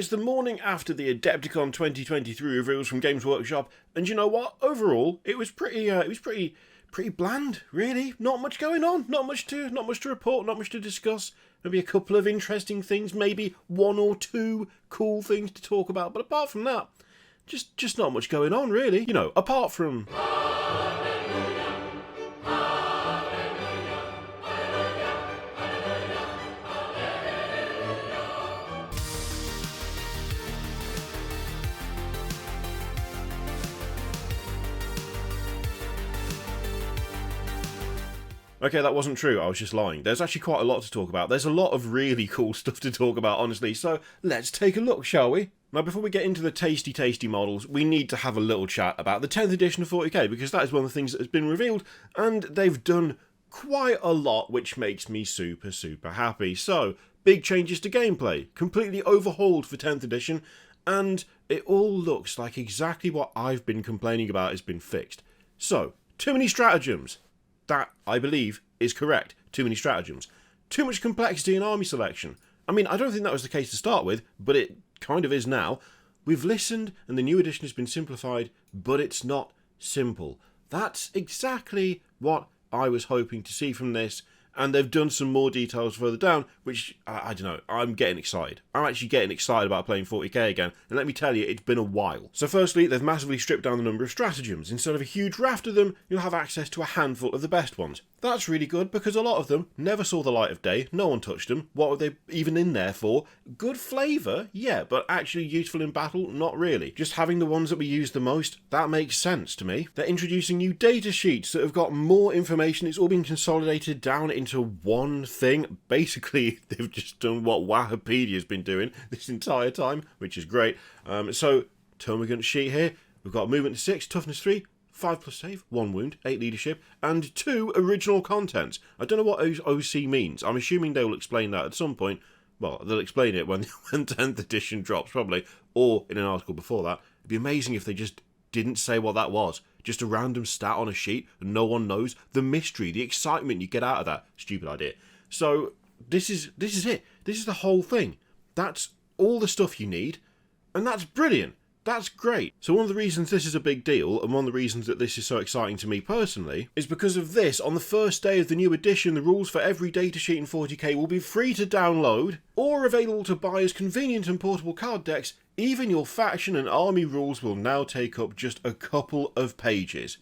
It's the morning after the Adepticon 2023 reveals from Games Workshop, and you know what? Overall, it was pretty bland, really. Not much going on, not much to report, not much to discuss. Maybe a couple of interesting things, maybe one or two cool things to talk about, but apart from that, just not much going on, really. You know, apart from... Okay, that wasn't true, I was just lying. There's actually quite a lot to talk about. There's a lot of really cool stuff to talk about, honestly, so let's take a look, shall we? Now, before we get into the tasty models, we need to have a little chat about the 10th edition of 40k, because that is one of the things that has been revealed, and they've done quite a lot, which makes me super happy. So, big changes to gameplay, completely overhauled for 10th edition, and it all looks like exactly what I've been complaining about has been fixed. So, too many stratagems. That, I believe, is correct. Too many stratagems. Too much complexity in army selection. I mean, I don't think that was the case to start with, but it kind of is now. We've listened, and the new edition has been simplified, but it's not simple. That's exactly what I was hoping to see from this, and they've done some more details further down, which, I don't know, I'm getting excited. I'm actually getting excited about playing 40k again, and let me tell you, it's been a while. So firstly, they've massively stripped down the number of stratagems. Instead of a huge raft of them, you'll have access to a handful of the best ones. That's really good, because a lot of them never saw the light of day, no one touched them, what were they even in there for? Good flavour, yeah, but actually useful in battle, not really. Just having the ones that we use the most, that makes sense to me. They're introducing new data sheets that have got more information, it's all been consolidated down into one thing. Basically, they've just done what Wahapedia's been doing this entire time, which is great. So, Termagant sheet here, we've got movement 6, toughness 3, 5+ save, 1 wound, 8 leadership, and 2 original contents. I don't know what OC means. I'm assuming they will explain that at some point. Well, they'll explain it when 10th edition drops, probably, or in an article before that. It'd be amazing if they just didn't say what that was. Just a random stat on a sheet, and no one knows. The mystery, the excitement you get out of that. Stupid idea. So, this is it. This is the whole thing. That's all the stuff you need, and that's brilliant. That's great. So one of the reasons this is a big deal, and one of the reasons that this is so exciting to me personally, is because of this. On the first day of the new edition, the rules for every datasheet in 40k will be free to download, or available to buy as convenient and portable card decks. Even your faction and army rules will now take up just a couple of pages.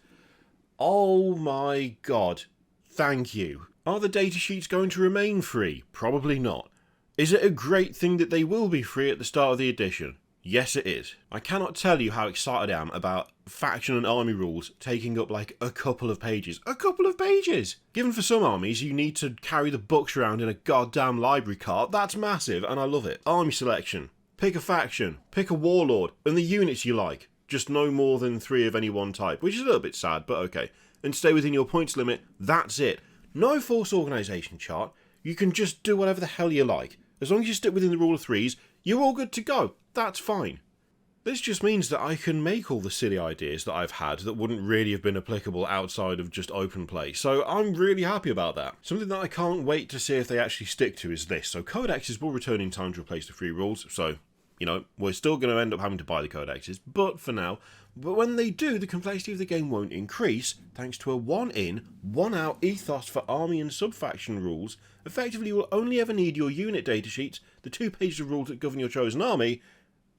Oh my god. Thank you. Are the datasheets going to remain free? Probably not. Is it a great thing that they will be free at the start of the edition? Yes, it is. I cannot tell you how excited I am about faction and army rules taking up like a couple of pages. A couple of pages! Given for some armies you need to carry the books around in a goddamn library cart, that's massive and I love it. Army selection. Pick a faction, pick a warlord, and the units you like. Just no more than 3 of any one type, which is a little bit sad, but okay. And stay within your points limit, that's it. No force organisation chart, you can just do whatever the hell you like. As long as you stick within the rule of 3s, you're all good to go. That's fine. This just means that I can make all the silly ideas that I've had that wouldn't really have been applicable outside of just open play, so I'm really happy about that. Something that I can't wait to see if they actually stick to is this. So codexes will return in time to replace the free rules, so, you know, we're still going to end up having to buy the codexes, but for now. But when they do, the complexity of the game won't increase, thanks to a one-in, one-out ethos for army and sub-faction rules. Effectively, you will only ever need your unit datasheets, the 2 pages of rules that govern your chosen army,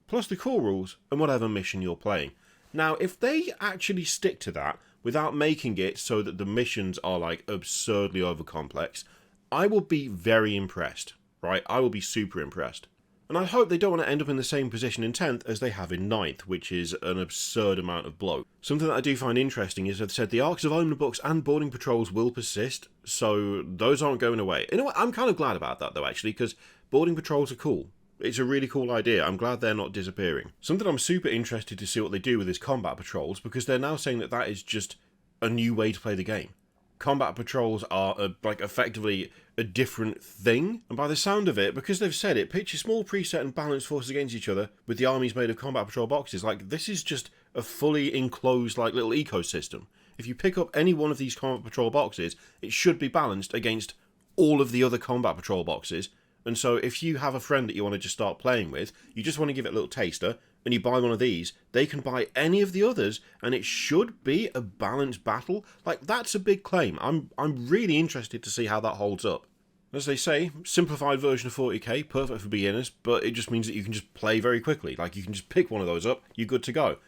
plus the core rules and whatever mission you're playing. Now, if they actually stick to that, without making it so that the missions are like absurdly overcomplex, I will be very impressed, right? I will be super impressed. And I hope they don't want to end up in the same position in 10th as they have in 9th, which is an absurd amount of bloat. Something that I do find interesting is they've said the arcs of omnibooks and boarding patrols will persist, so those aren't going away. You know what, I'm kind of glad about that though, actually, because boarding patrols are cool. It's a really cool idea. I'm glad they're not disappearing. Something I'm super interested to see what they do with is combat patrols, because they're now saying that that is just a new way to play the game. Combat patrols are like effectively a different thing, and by the sound of it, because they've said it, picture small preset and balanced forces against each other with the armies made of combat patrol boxes. Like, this is just a fully enclosed like little ecosystem. If you pick up any one of these combat patrol boxes, it should be balanced against all of the other combat patrol boxes, And so if you have a friend that you want to just start playing with, you just want to give it a little taster, and you buy one of these, they can buy any of the others, and it should be a balanced battle. Like, that's a big claim. I'm really interested to see how that holds up. As they say, simplified version of 40k, perfect for beginners, but it just means that you can just play very quickly. Like, you can just pick one of those up, you're good to go.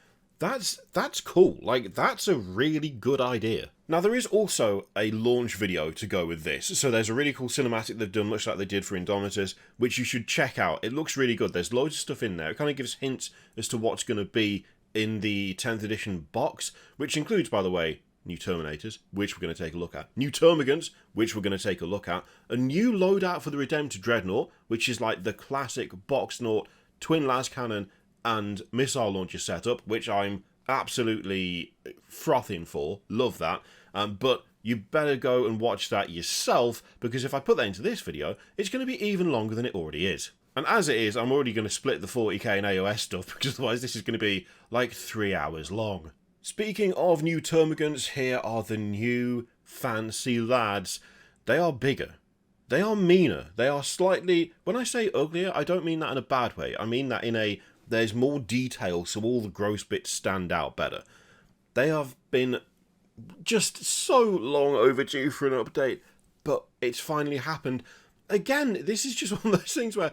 That's cool. Like, that's a really good idea. Now, there is also a launch video to go with this. So there's a really cool cinematic they've done, much like they did for Indomitors, which you should check out. It looks really good. There's loads of stuff in there. It kind of gives hints as to what's going to be in the 10th edition box, which includes, by the way, new Terminators, which we're going to take a look at, new Termagants, which we're going to take a look at, a new loadout for the Redemptor Dreadnought, which is like the classic Boxnaut, twin las cannon, and missile launcher setup, which I'm absolutely frothing for. Love that. But you better go and watch that yourself, because if I put that into this video, it's going to be even longer than it already is. And as it is, I'm already going to split the 40k and AOS stuff, because otherwise this is going to be like 3 hours long. Speaking of new Termagants, here are the new fancy lads. They are bigger. They are meaner. They are slightly... When I say uglier, I don't mean that in a bad way. I mean that in a... There's more detail, so all the gross bits stand out better. They have been just so long overdue for an update, but it's finally happened. Again, this is just one of those things where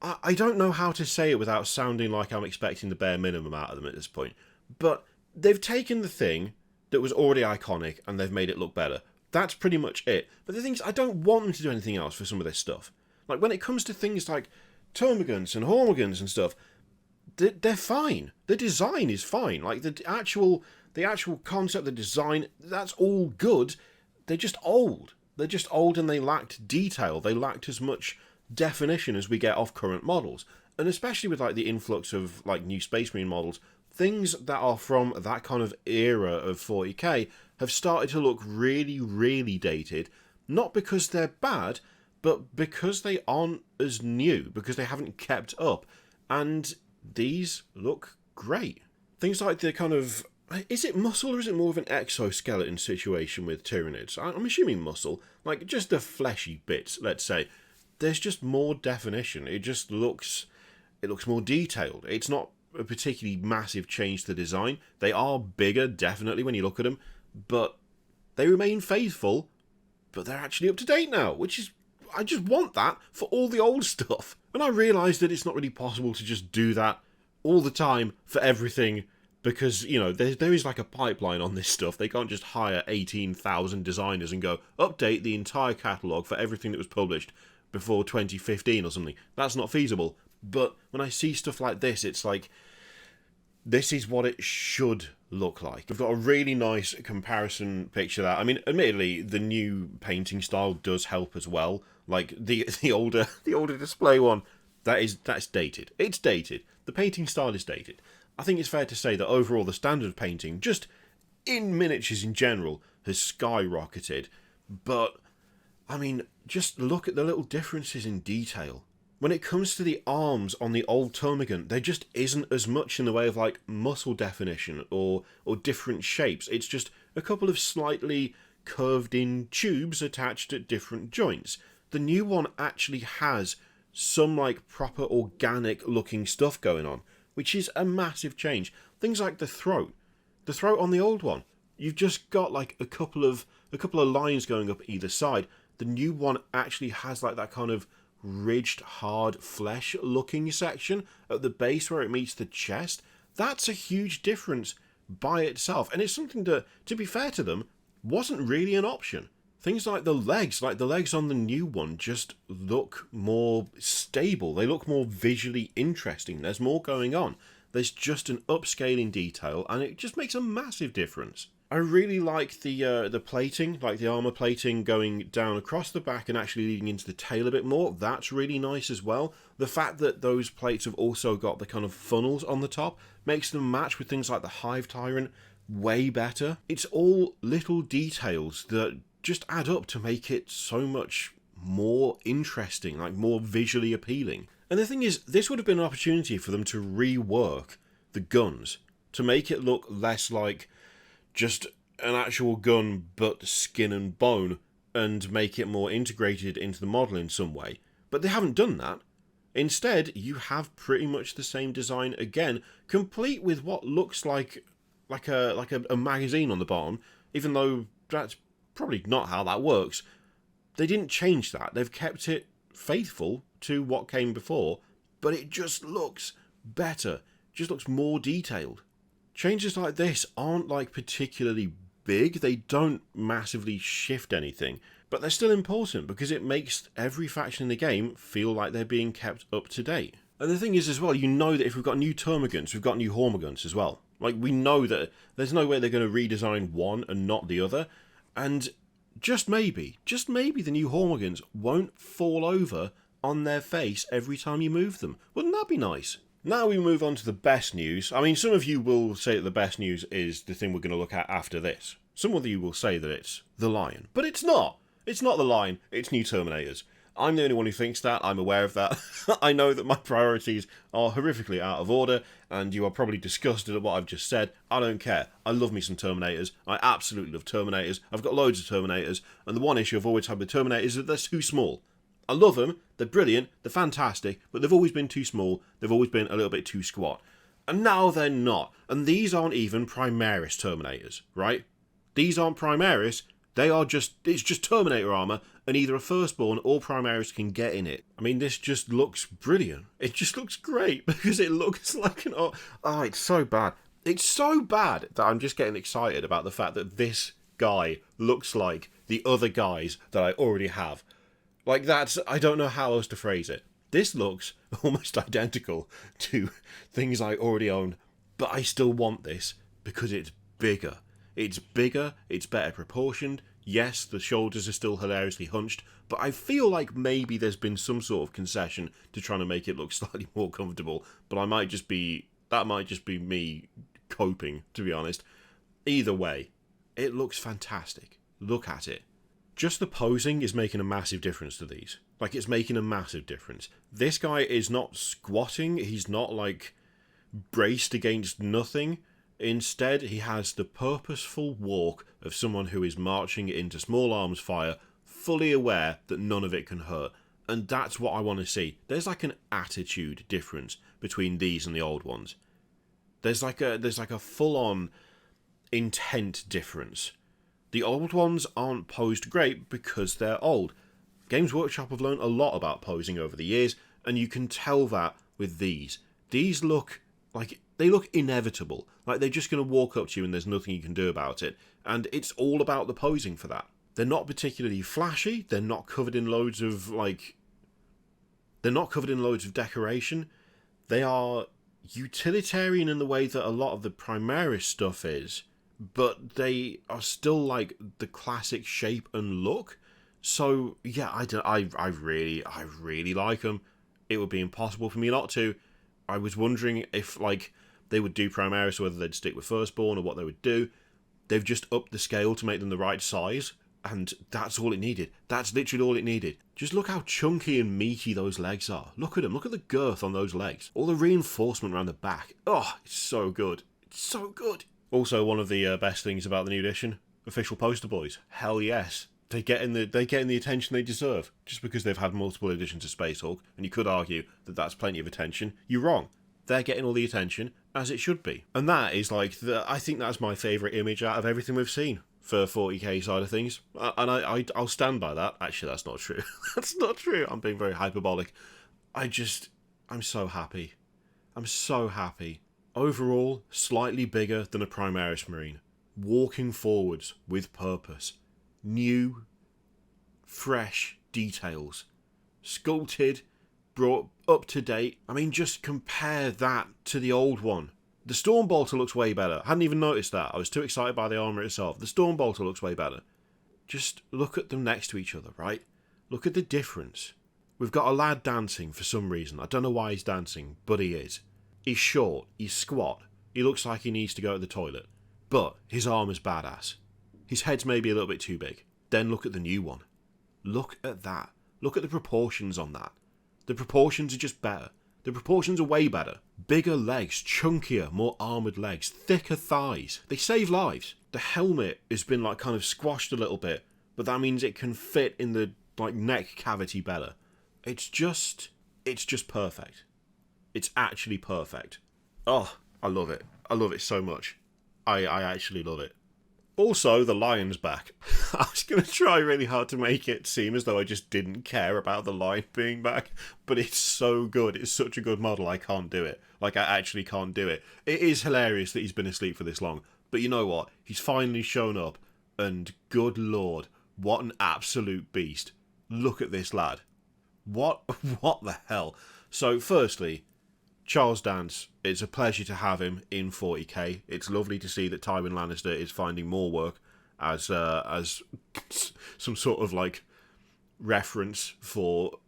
I don't know how to say it without sounding like I'm expecting the bare minimum out of them at this point. But they've taken the thing that was already iconic and they've made it look better. That's pretty much it. But the thing is, I don't want them to do anything else for some of this stuff. Like, when it comes to things like Termagants and Hormagants and stuff, they're fine. The design is fine. Like, the actual concept, the design, that's all good. They're just old. They're just old and they lacked detail. They lacked as much definition as we get off current models. And especially with, like, the influx of, like, new Space Marine models, things that are from that kind of era of 40k have started to look really, really dated. Not because they're bad, but because they aren't as new, because they haven't kept up. And these look great. Things like the kind of... Is it muscle or is it more of an exoskeleton situation with Tyranids? I'm assuming muscle. Like, just the fleshy bits, let's say. There's just more definition. It just looks... It looks more detailed. It's not a particularly massive change to the design. They are bigger, definitely, when you look at them. But they remain faithful. But they're actually up to date now, which is... I just want that for all the old stuff. And I realise that it's not really possible to just do that all the time for everything, because, you know, there is like a pipeline on this stuff. They can't just hire 18,000 designers and go, update the entire catalogue for everything that was published before 2015 or something. That's not feasible. But when I see stuff like this, it's like, this is what it should look like. I've got a really nice comparison picture of that. I mean, admittedly, the new painting style does help as well. Like, the older display one, that's dated. It's dated. The painting style is dated. I think it's fair to say that overall the standard of painting, just in miniatures in general, has skyrocketed. But, I mean, just look at the little differences in detail. When it comes to the arms on the old Termagant, there just isn't as much in the way of, like, muscle definition or different shapes. It's just a couple of slightly curved-in tubes attached at different joints. The new one actually has some, like, proper organic-looking stuff going on, which is a massive change. Things like the throat. The throat on the old one, you've just got, like, a couple of lines going up either side. The new one actually has, like, that kind of ridged, hard flesh looking section at the base where it meets the chest. That's a huge difference by itself, and it's something that, to be fair to them, wasn't really an option. Things like the legs on the new one just look more stable. They look more visually interesting. There's more going on. There's just an upscaling detail, and it just makes a massive difference. I really like the plating, like the armor plating going down across the back and actually leading into the tail a bit more. That's really nice as well. The fact that those plates have also got the kind of funnels on the top makes them match with things like the Hive Tyrant way better. It's all little details that just add up to make it so much more interesting, like more visually appealing. And the thing is, this would have been an opportunity for them to rework the guns, to make it look less like just an actual gun but skin and bone, and make it more integrated into the model in some way. But they haven't done that. Instead, you have pretty much the same design again, complete with what looks like a magazine on the bottom, even though that's probably not how that works. They didn't change that. They've kept it faithful to what came before, but it just looks better. It just looks more detailed. Changes like this aren't like particularly big. They don't massively shift anything, but they're still important because it makes every faction in the game feel like they're being kept up to date. And the thing is as well, you know that if we've got new Termagants, we've got new Hormagants as well. Like, we know that there's no way they're going to redesign one and not the other. And just maybe the new Hormagants won't fall over on their face every time you move them. Wouldn't that be nice? Now we move on to the best news. I mean, some of you will say that the best news is the thing we're going to look at after this. Some of you will say that it's the Lion. But it's not. It's not the Lion. It's new Terminators. I'm the only one who thinks that. I'm aware of that. I know that my priorities are horrifically out of order, and you are probably disgusted at what I've just said. I don't care. I love me some Terminators. I absolutely love Terminators. I've got loads of Terminators, and the one issue I've always had with Terminators is that they're too small. I love them. They're brilliant. They're fantastic, but they've always been too small. They've always been a little bit too squat. And now they're not. And these aren't even Primaris Terminators, right? These aren't Primaris. It's just Terminator armour, and either a Firstborn or Primaris can get in it. I mean, this just looks brilliant. It just looks great, because it looks like an... Oh, it's so bad. It's so bad that I'm just getting excited about the fact that this guy looks like the other guys that I already have. Like, that's... I don't know how else to phrase it. This looks almost identical to things I already own, but I still want this because it's bigger. It's bigger, it's better proportioned. Yes, the shoulders are still hilariously hunched, but I feel like maybe there's been some sort of concession to trying to make it look slightly more comfortable, but that might just be me coping, to be honest. Either way, it looks fantastic. Look at it. Just the posing is making a massive difference to these. Like, it's making a massive difference. This guy is not squatting, he's not, like, braced against nothing. Instead, he has the purposeful walk of someone who is marching into small arms fire, fully aware that none of it can hurt. And that's what I want to see. There's like an attitude difference between these and the old ones. There's like a full-on intent difference. The old ones aren't posed great because they're old. Games Workshop have learned a lot about posing over the years, and you can tell that with these. These look like... They look inevitable. Like, they're just going to walk up to you and there's nothing you can do about it. And it's all about the posing for that. They're not particularly flashy. They're not covered in loads of, like... They're not covered in loads of decoration. They are utilitarian in the way that a lot of the Primaris stuff is. But they are still, like, the classic shape and look. So, yeah, I really like them. It would be impossible for me not to. I was wondering if, like... they would do Primaris, whether they'd stick with Firstborn or what they would do. They've just upped the scale to make them the right size, and that's all it needed. That's literally all it needed. Just look how chunky and meaty those legs are. Look at them. Look at the girth on those legs. All the reinforcement around the back. Oh, it's so good. It's so good. Also, one of the best things about the new edition, official poster boys. Hell yes. They get in the attention they deserve, just because they've had multiple editions of Space Hulk, and you could argue that that's plenty of attention. You're wrong. They're getting all the attention, as it should be. And that is like, I think that's my favourite image out of everything we've seen for 40k side of things. And I'll stand by that. Actually, that's not true. That's not true. I'm being very hyperbolic. I'm so happy. I'm so happy. Overall, slightly bigger than a Primaris Marine. Walking forwards with purpose. New, fresh details. Sculpted, brought up to date. I mean, just compare that to the old one. The Stormbolter looks way better. I hadn't even noticed that. I was too excited by the armour itself. The Stormbolter looks way better. Just look at them next to each other, right? Look at the difference. We've got a lad dancing for some reason. I don't know why he's dancing, but he is. He's short. He's squat. He looks like he needs to go to the toilet. But his armour's badass. His head's maybe a little bit too big. Then look at the new one. Look at that. Look at the proportions on that. The proportions are just better. The proportions are way better. Bigger legs, chunkier, more armoured legs, thicker thighs. They save lives. The helmet has been like kind of squashed a little bit, but that means it can fit in the like neck cavity better. It's just perfect. It's actually perfect. Oh, I love it. I love it so much. I actually love it. Also, the lion's back. I was going to try really hard to make it seem as though I just didn't care about the lion being back, but it's so good. It's such a good model, I can't do it. Like, I actually can't do it. It is hilarious that he's been asleep for this long, but you know what? He's finally shown up, and good lord, what an absolute beast. Look at this lad. What the hell? So, firstly, Charles Dance, it's a pleasure to have him in 40k. It's lovely to see that Tywin Lannister is finding more work as some sort of like reference for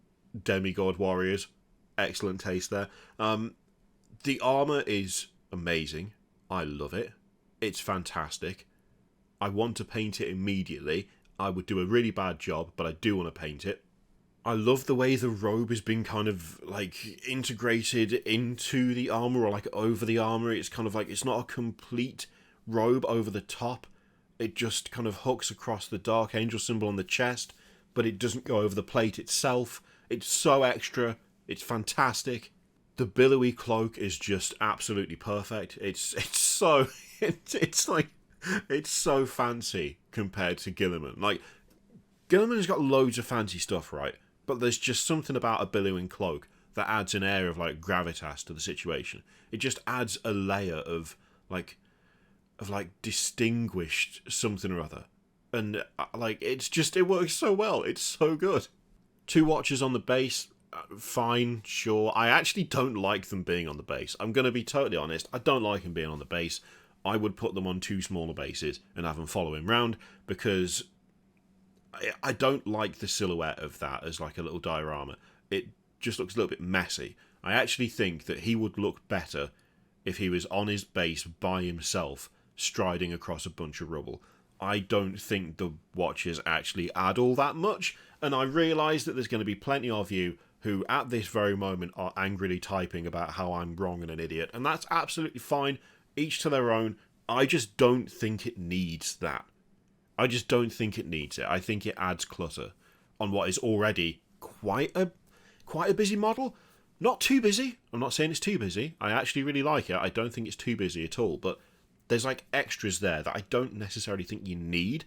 demigod warriors. Excellent taste there. The armour is amazing. I love it. It's fantastic. I want to paint it immediately. I would do a really bad job, but I do want to paint it. I love the way the robe has been kind of like integrated into the armour or like over the armour. It's kind of like it's not a complete robe over the top. It just kind of hooks across the Dark Angel symbol on the chest, but it doesn't go over the plate itself. It's so extra. It's fantastic. The billowy cloak is just absolutely perfect. It's so it's so fancy compared to Gilliman. Like Gilliman has got loads of fancy stuff, right? But there's just something about a billowing cloak that adds an air of like gravitas to the situation. It just adds a layer of distinguished something or other. And like it works so well. It's so good. 2 watches on the base, fine, sure. I actually don't like them being on the base. I'm going to be totally honest. I don't like them being on the base. I would put them on 2 smaller bases and have them follow him round because I don't like the silhouette of that as like a little diorama. It just looks a little bit messy. I actually think that he would look better if he was on his base by himself, striding across a bunch of rubble. I don't think the watches actually add all that much, and I realise that there's going to be plenty of you who at this very moment are angrily typing about how I'm wrong and an idiot, and that's absolutely fine, each to their own. I just don't think it needs that. I just don't think it needs it. I think it adds clutter on what is already quite a busy model. Not too busy. I'm not saying it's too busy. I actually really like it. I don't think it's too busy at all. But there's like extras there that I don't necessarily think you need.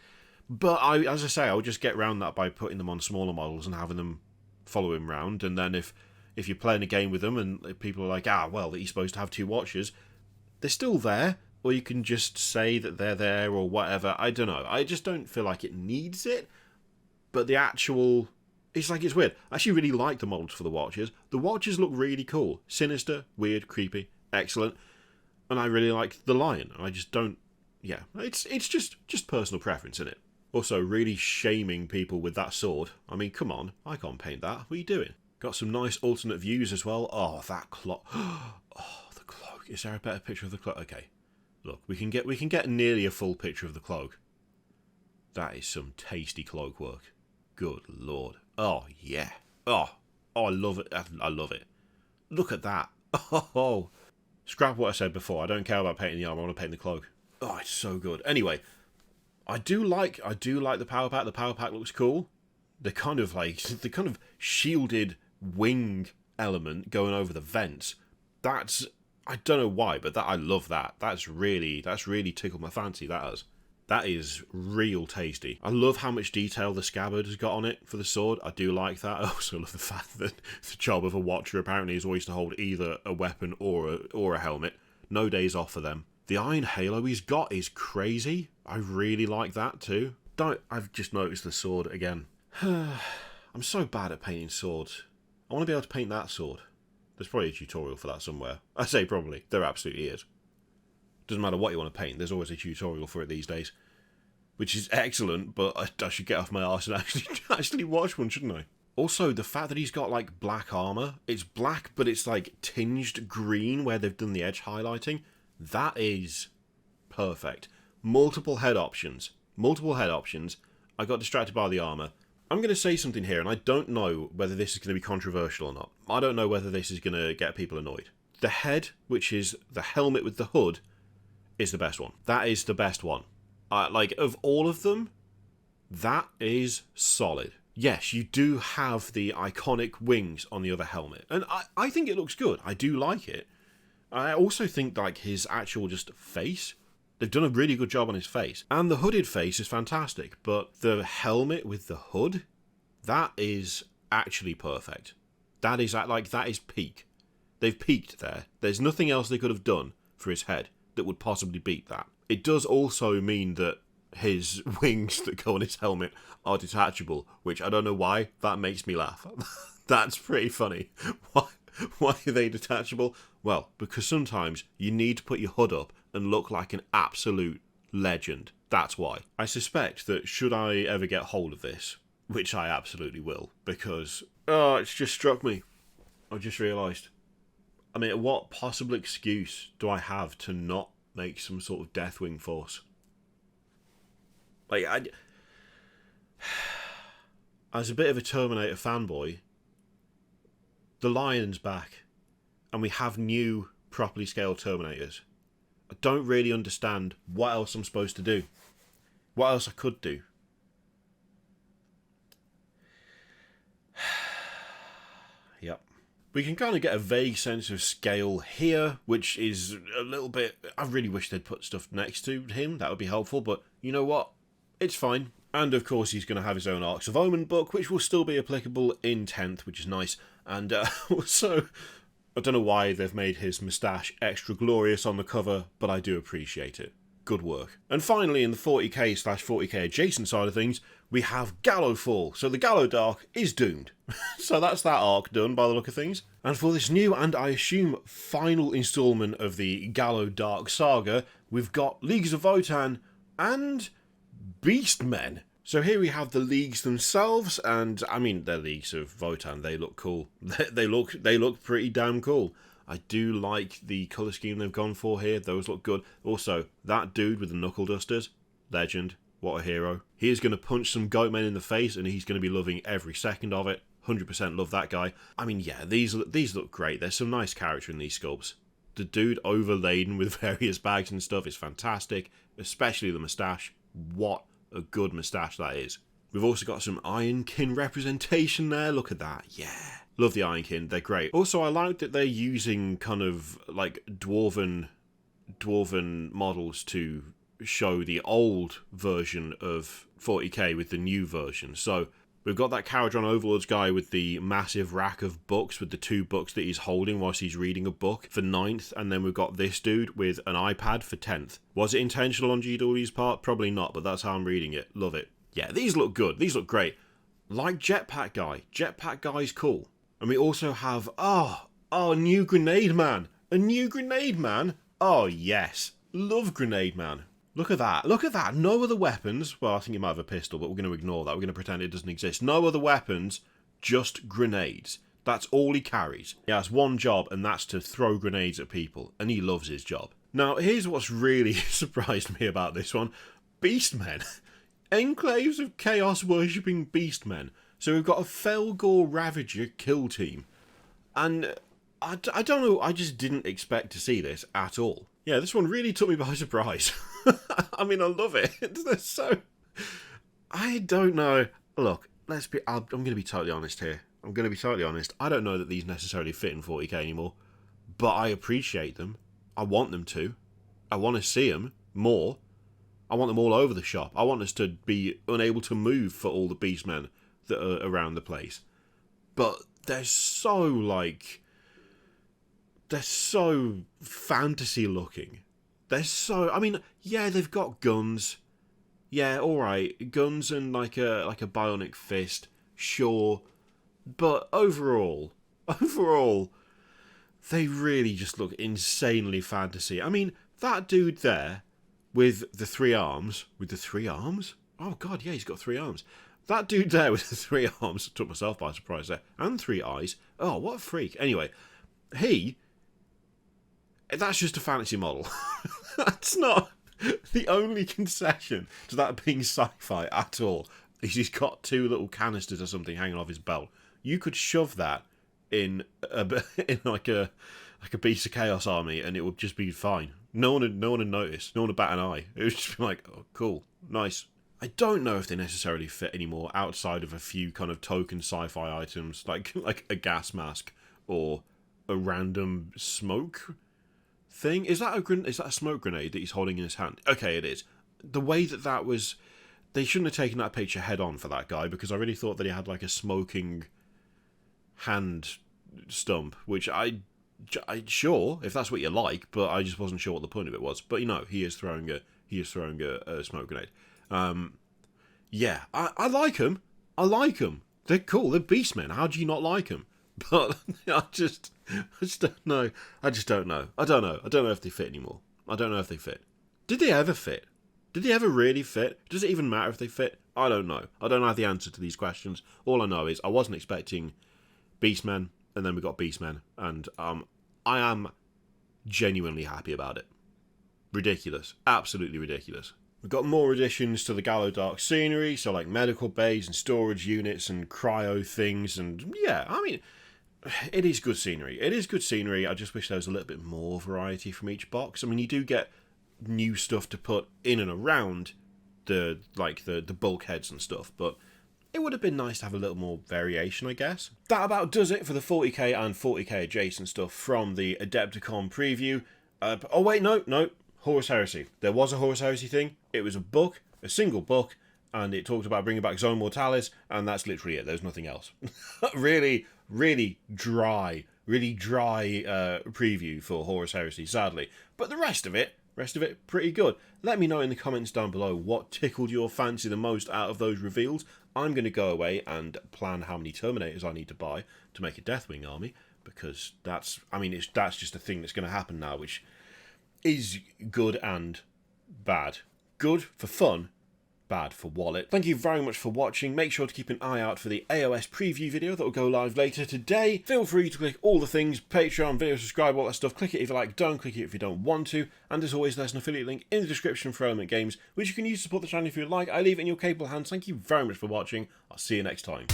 But as I say, I'll just get around that by putting them on smaller models and having them follow him round. And then if you're playing a game with them and people are like, well, he's supposed to have 2 watches, they're still there. Or you can just say that they're there or whatever. I don't know. I just don't feel like it needs it. But the actual... It's weird. I actually really like the models for the watches. The watches look really cool. Sinister, weird, creepy, excellent. And I really like the lion. I just don't... Yeah, it's just personal preference, isn't it? Also, really shaming people with that sword. I mean, come on. I can't paint that. What are you doing? Got some nice alternate views as well. Oh, that cloak. Oh, the cloak. Is there a better picture of the cloak? Okay. Look, we can get nearly a full picture of the cloak. That is some tasty cloak work. Good lord. Oh, yeah. Oh, I love it. I love it. Look at that. Oh. Scrap what I said before. I don't care about painting the armor. I want to paint the cloak. Oh, it's so good. Anyway, I do like the power pack. The power pack looks cool. The kind of shielded wing element going over the vents. That's... I don't know why, but I love that. That's really tickled my fancy, that has. That is real tasty. I love how much detail the scabbard has got on it for the sword. I do like that. I also love the fact that the job of a watcher apparently is always to hold either a weapon or a helmet. No days off for them. The iron halo he's got is crazy. I really like that too. I've just noticed the sword again. I'm so bad at painting swords. I want to be able to paint that sword. There's probably a tutorial for that somewhere. I say probably. There absolutely is. Doesn't matter what you want to paint, there's always a tutorial for it these days. Which is excellent, but I should get off my arse and actually watch one, shouldn't I? Also, the fact that he's got, like, black armour. It's black, but it's, like, tinged green where they've done the edge highlighting. That is perfect. Multiple head options. I got distracted by the armour. I'm going to say something here, and I don't know whether this is going to be controversial or not. I don't know whether this is going to get people annoyed. The head, which is the helmet with the hood, is the best one. That is the best one. Of all of them, that is solid. yes, you do have the iconic wings on the other helmet. And I think it looks good. I do like it. I also think, like, his actual just face, they've done a really good job on his face. And the hooded face is fantastic, but the helmet with the hood, that is actually perfect. That is, like, that is peak. They've peaked there. There's nothing else they could have done for his head that would possibly beat that. It does also mean that his wings that go on his helmet are detachable, which I don't know why, that makes me laugh. That's pretty funny. Why are they detachable? Well, because sometimes you need to put your hood up and look like an absolute legend. That's why. I suspect that should I ever get hold of this, which I absolutely will, because, it's just struck me. I just realised. I mean, what possible excuse do I have to not make some sort of Deathwing force? Like, as a bit of a Terminator fanboy, the Lion's back, and we have new, properly scaled Terminators. I don't really understand what else I'm supposed to do. What else I could do. Yep. We can kind of get a vague sense of scale here, which is a little bit... I really wish they'd put stuff next to him. That would be helpful, but you know what? It's fine. And of course he's going to have his own Arcs of Omen book, which will still be applicable in 10th, which is nice. And also, I don't know why they've made his moustache extra glorious on the cover, but I do appreciate it. Good work. And finally, in the 40k/40k adjacent side of things, we have Gallowfall. So the Gallowdark is doomed. So that's that arc done by the look of things. And for this new and I assume final instalment of the Gallowdark saga, we've got Leagues of Votann and Beastmen. So here we have the leagues themselves, and I mean, they're Leagues of Votann. They look cool. They look pretty damn cool. I do like the colour scheme they've gone for here. Those look good. Also, that dude with the knuckle dusters, legend. What a hero. He is going to punch some goatmen in the face, and he's going to be loving every second of it. 100% love that guy. I mean, yeah, these look great. There's some nice character in these sculpts. The dude overladen with various bags and stuff is fantastic, especially the moustache. What a good moustache that is. We've also got some Ironkin representation there. Look at that. Yeah. Love the Ironkin. They're great. Also, I like that they're using kind of like dwarven models to show the old version of 40k with the new version. So we've got that Caradron Overlords guy with the massive rack of books with the 2 books that he's holding whilst he's reading a book for 9th, and then we've got this dude with an iPad for 10th. Was it intentional on GW's part? Probably not, but that's how I'm reading it. Love it. Yeah, these look good. These look great. Like Jetpack Guy. Jetpack Guy's cool. And we also have, a new Grenade Man. A new Grenade Man? Oh, yes. Love Grenade Man. Look at that. Look at that. No other weapons. Well, I think he might have a pistol, but we're going to ignore that. We're going to pretend it doesn't exist. No other weapons, just grenades. That's all he carries. He has one job, and that's to throw grenades at people. And he loves his job. Now, here's what's really surprised me about this one. Beastmen. Enclaves of Chaos worshipping Beastmen. So we've got a Felgor Ravager kill team. And I don't know, I just didn't expect to see this at all. Yeah, this one really took me by surprise. I mean, I love it. They're so... I don't know. Look, I'm going to be totally honest here. I'm going to be totally honest. I don't know that these necessarily fit in 40k anymore. But I appreciate them. I want them to. I want to see them more. I want them all over the shop. I want us to be unable to move for all the Beastmen that are around the place. But they're so, like... They're so fantasy looking. They're so... I mean, yeah, they've got guns. Yeah, alright. Guns and like a bionic fist. Sure. But overall, they really just look insanely fantasy. I mean, that dude there with the 3 arms... With the 3 arms? Oh, God, yeah, he's got 3 arms. That dude there with the 3 arms... Took myself by surprise there. And 3 eyes. Oh, what a freak. Anyway, that's just a fantasy model. That's not the only concession to that being sci-fi at all. He's got 2 little canisters or something hanging off his belt. You could shove that in like a Beast of Chaos army, and it would just be fine. No one would notice. No one would bat an eye. It would just be like, oh, cool, nice. I don't know if they necessarily fit anymore outside of a few kind of token sci-fi items like a gas mask or a random smoke thing. Is that a smoke grenade that he's holding in his hand? Okay, it is. The way that was, they shouldn't have taken that picture head on for that guy, because I really thought that he had like a smoking hand stump, which I sure if that's what you like, but I just wasn't sure what the point of it was. But he is throwing a smoke grenade. Yeah, I like them. I like them. They're cool. They're Beastmen. How do you not like them? But I just don't know. I just don't know. I don't know. I don't know if they fit anymore. I don't know if they fit. Did they ever fit? Did they ever really fit? Does it even matter if they fit? I don't know. I don't have the answer to these questions. All I know is I wasn't expecting Beastmen, and then we got Beastmen, and I am genuinely happy about it. Ridiculous. Absolutely ridiculous. We've got more additions to the Gallowdark scenery, so like medical bays and storage units and cryo things, and yeah, I mean, it is good scenery. It is good scenery. I just wish there was a little bit more variety from each box. I mean, you do get new stuff to put in and around the bulkheads and stuff, but it would have been nice to have a little more variation, I guess. That about does it for the 40k and 40k adjacent stuff from the Adepticon preview. Oh wait, no. Horus Heresy. There was a Horus Heresy thing. It was a book, a single book, and it talked about bringing back Zone Mortalis, and that's literally it. There's nothing else. really dry preview for Horus Heresy, sadly. But the rest of it, pretty good. Let me know in the comments down below what tickled your fancy the most out of those reveals. I'm going to go away and plan how many Terminators I need to buy to make a Deathwing army, because that's just a thing that's going to happen now, which is good and bad. Good for fun, bad for wallet. Thank you very much for watching. Make sure to keep an eye out for the AOS preview video that will go live later today. Feel free to click all the things, Patreon, video, subscribe, all that stuff. Click it if you like, don't click it if you don't want to. And as always, there's an affiliate link in the description for Element Games, which you can use to support the channel if you like. I leave it in your capable hands. Thank you very much for watching. I'll see you next time.